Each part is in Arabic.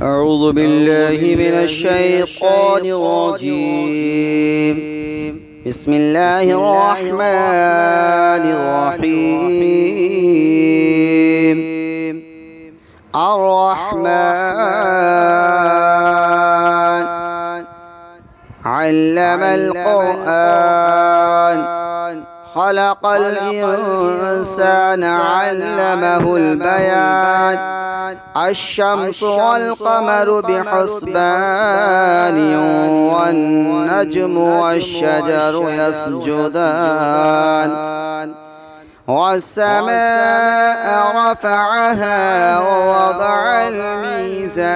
أعوذ بالله من الشيطان الرجيم. بسم الله الرحمن الرحيم. الرحمن علم القرآن خلق الإنسان علمه البيان. الشمس والقمر بحسبان والنجم والشجر يسجدان. والسماء رفعها ووضع الميزان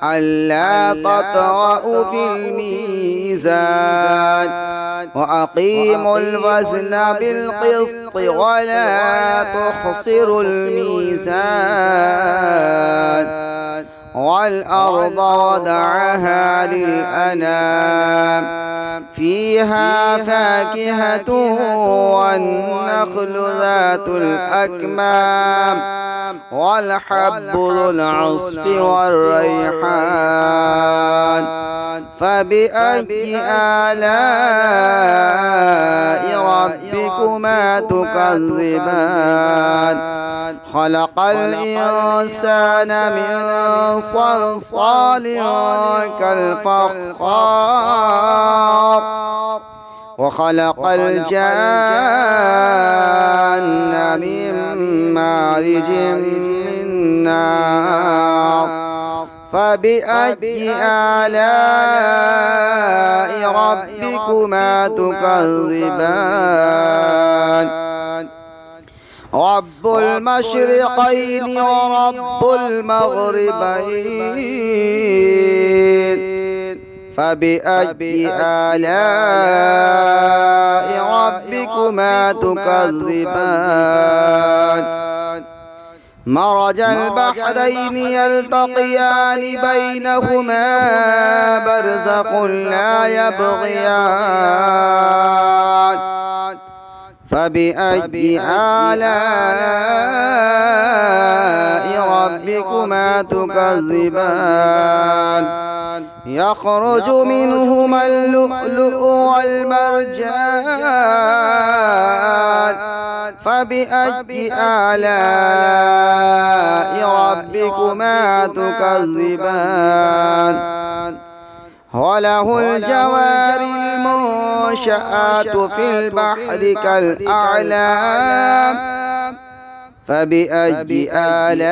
ألا تطغوا في الميزان وأقيموا الوزن بالقسط ولا تخسروا الميزان. والأرض وضعها للأنام فيها فاكهة والنخل ذات الأكمام والحب ذو العصف والريحان. فبأي آلاء ربكما تكذبان؟ خلق الإنسان من صلصال كالفخار وخلق الجان من مارج من نار. فبأي آلاء ربكما تكذبان؟ رب المشرقين ورب المغربين. فبأي آلاء ربكما تكذبان؟ مرج البحرين يلتقيان بينهما برزخ لا يبغيان. فبأي آلاء ربكما تكذبان؟ يخرج منهما اللؤلؤ والمرجان. فبأي آلاء ربكما تكذبان؟ وله الجوار المنشآت في البحر كالأعلام. فبأي آلاء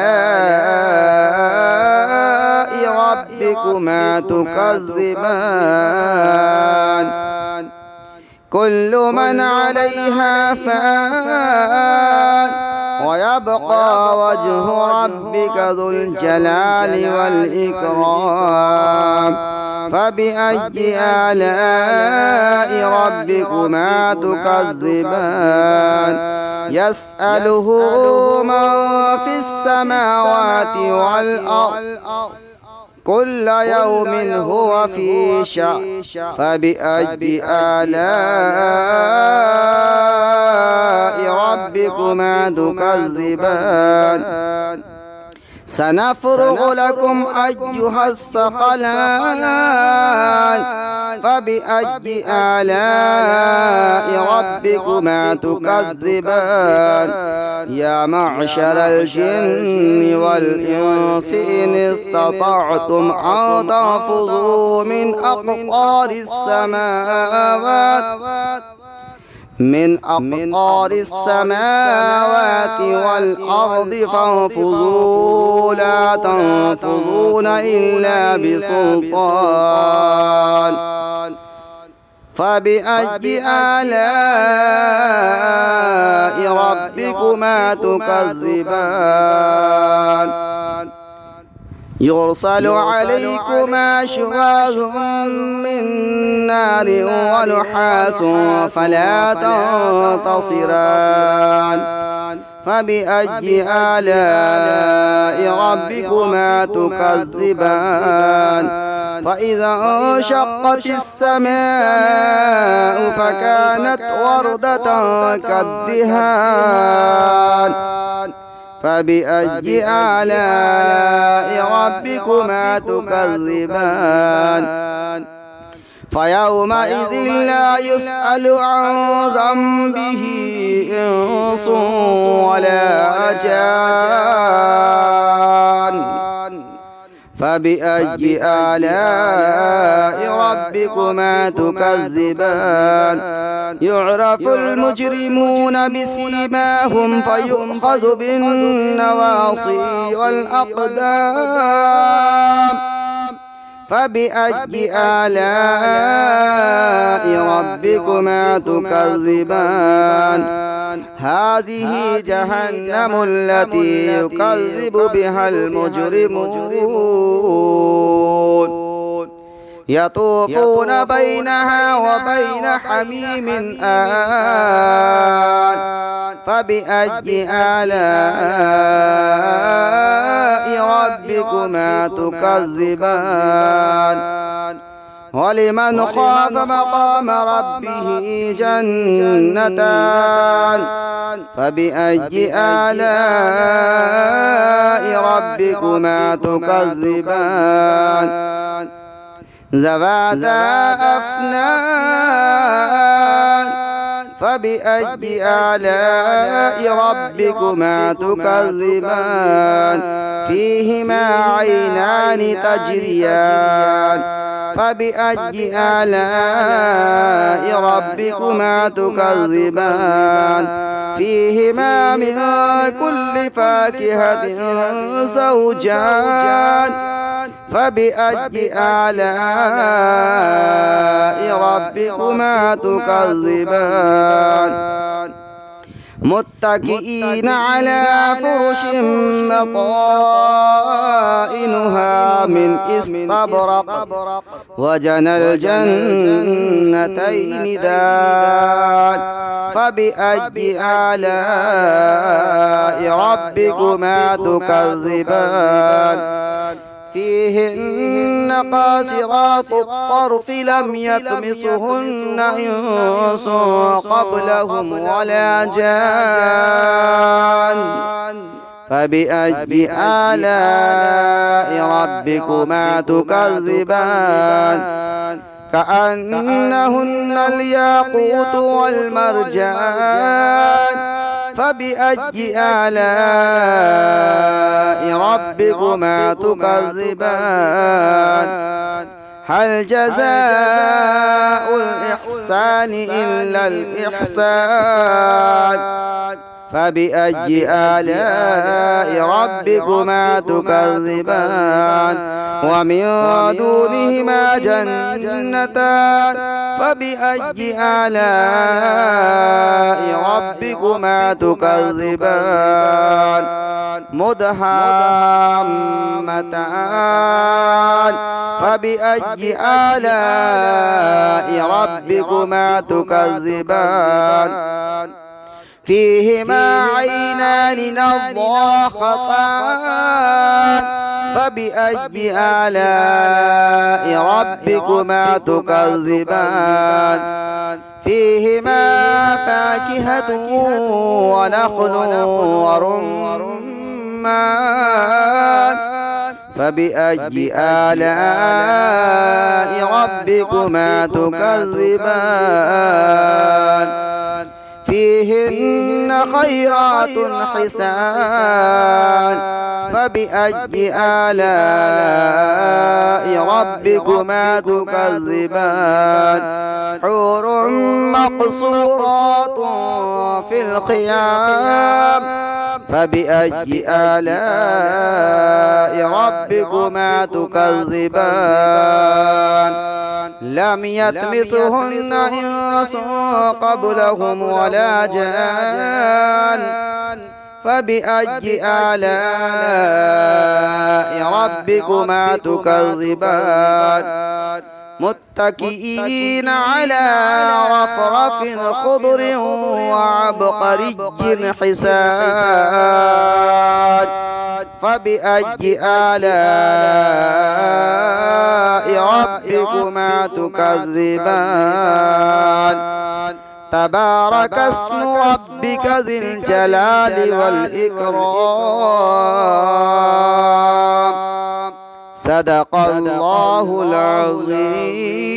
ربكما تكذبان؟ كل من عليها فان ويبقى وجه ربك ذو الجلال والإكرام. فبأي آلاء ربكما تكذبان؟ يسأله من في السماوات والأرض كل يوم هو في شأن. فبأي آلاء ربكما تكذبان؟ سنفرغ لكم أيها الثقلان. فبأي آلاء ربكما تكذبان؟ يا معشر الجن والإنس إن استطعتم أن تنفذوا من أقطار السماوات والأرض فانفذوا لا تنفذون إلا بسلطان. فبأي آلاء ربكما تكذبان؟ يرسل عليكما شواظ من نار ونحاس فلا تنتصران. فبأي آلاء ربكما تكذبان؟ فإذا انشقت السماء فكانت وردة كالدهان. فبأي آلاء ربكما تكذبان فيومئذ لا يسأل عن ذنبه إنس ولا جان فبأي آلاء ربكما تكذبان يعرف المجرمون بسيماهم فيؤخذ بالنواصي والأقدام فبأي آلاء ربكما تكذبان هذه جهنم التي يكذب بها المجرمون يطوفون بينها وبين حميم آن فبأي آلاء ربكما تكذبان ولمن خاف مقام ربه جنتان فبأي آلاء ربكما تكذبان ذواتا أفنان فبأي آلاء ربكما تكذبان فيهما عينان تجريان فبأي آلاء ربكما تكذبان فيهما من كل فاكهة زوجان فبأي آلاء ربكما تكذبان متكئين على فرش بطائنها من استبرق وجنى الجنتين دان فبأي آلاء ربكما تكذبان فيهن قاصرات الطرف لم يطمثهن إنس قبلهم ولا جان فبأي آلاء ربكما تكذبان كأنهن الياقوت والمرجان فبأي آلاء ربكما تكذبان هل جزاء الإحسان إلا الإحسان فبأي آلاء ربكما تكذبان ومن دونهما جنتان فبأي آلاء ربكما تكذبان مدهامتان فبأي آلاء ربكما تكذبان فيهما عينان نضاختان فبأي آلاء ربكما تكذبان فيهما فاكهة ونخل ورمان فبأي آلاء ربكما تكذبان فيهن خيرات حسان فبأي آلاء ربكما تكذبان حور مقصورات في الخيام فبأي آلاء ربكما تكذبان لم يطمثهن إنس قبلهم ولا جان فبأي آلاء ربكما تكذبان متكئين على رفرف خضر وعبقري حسان فبأي آلاء ربكما تكذبان تبارك اسم ربك ذي الجلال والإكرام صدق الله العظيم